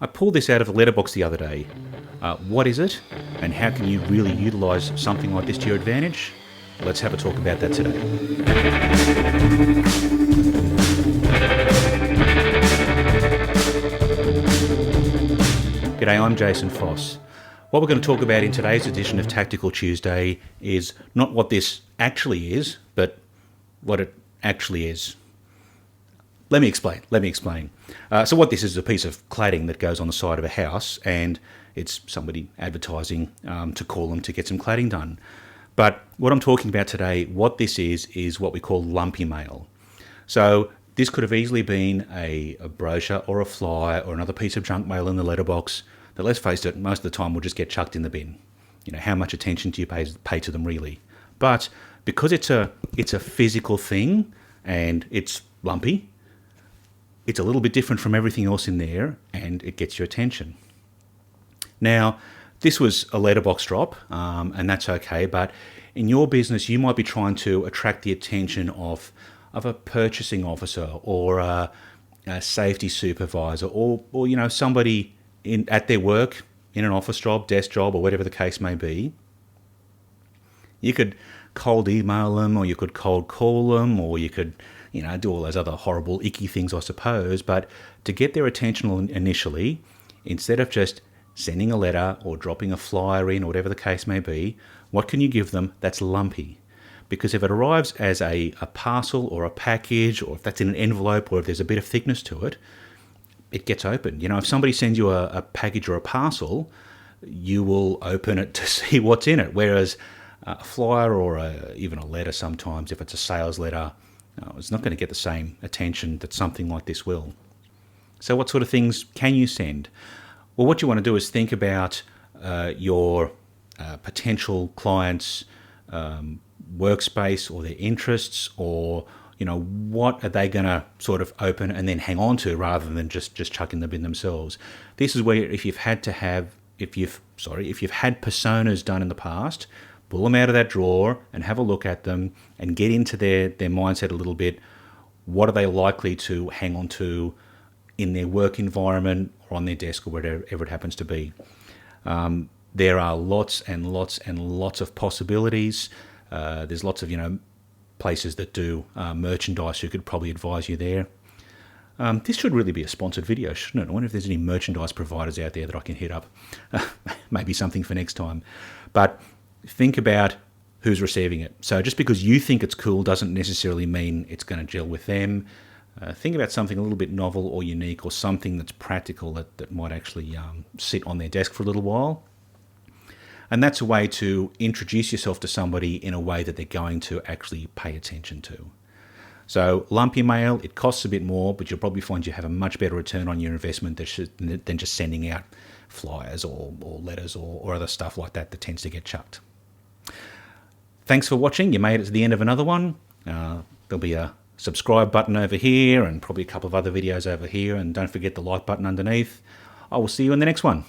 I pulled this out of a letterbox the other day. What is it, and how can you really utilise something like this to your advantage? Let's have a talk about that today. G'day, I'm Jason Foss. What we're going to talk about in today's edition of Tactical Tuesday is not what this actually is, but what it actually is. Let me explain. So what this is a piece of cladding that goes on the side of a house, and it's somebody advertising to call them to get some cladding done. But what I'm talking about today, what this is what we call Lumpy Mail. So this could have easily been a brochure or a flyer or another piece of junk mail in the letterbox that, let's face it, most of the time will just get chucked in the bin. You know, how much attention do you pay to them really? But because it's a physical thing and it's lumpy, it's a little bit different from everything else in there, and it gets your attention. Now, this was a letterbox drop, and that's okay, but in your business, you might be trying to attract the attention of a purchasing officer or a safety supervisor or you know, somebody at their work, in an office job, desk job, or whatever the case may be. You could cold email them, or you could cold call them, or you could, you know, do all those other horrible, icky things, I suppose. But to get their attention initially, instead of just sending a letter or dropping a flyer in, or whatever the case may be, what can you give them that's lumpy? Because if it arrives as a parcel or a package, or if that's in an envelope, or if there's a bit of thickness to it, it gets opened. You know, if somebody sends you a package or a parcel, you will open it to see what's in it. Whereas a flyer or even a letter, sometimes if it's a sales letter, it's not going to get the same attention that something like this will. So what sort of things can you send? Well, what you want to do is think about your potential clients' workspace or their interests, or, you know, what are they going to sort of open and then hang on to rather than just chuck in the bin themselves. This is where if you've had personas done in the past, pull them out of that drawer and have a look at them and get into their mindset a little bit. What are they likely to hang on to in their work environment or on their desk or whatever it happens to be? There are lots and lots and lots of possibilities. There's lots of, you know, places that do merchandise who could probably advise you there. This should really be a sponsored video, shouldn't it? I wonder if there's any merchandise providers out there that I can hit up. Maybe something for next time. But think about who's receiving it. So just because you think it's cool doesn't necessarily mean it's going to gel with them. Think about something a little bit novel or unique, or something that's practical that might actually sit on their desk for a little while. And that's a way to introduce yourself to somebody in a way that they're going to actually pay attention to. So Lumpy Mail, it costs a bit more, but you'll probably find you have a much better return on your investment than just sending out flyers or letters or other stuff like that tends to get chucked. Thanks for watching. You made it to the end of another one. There'll be a subscribe button over here and probably a couple of other videos over here. And don't forget the like button underneath. I will see you in the next one.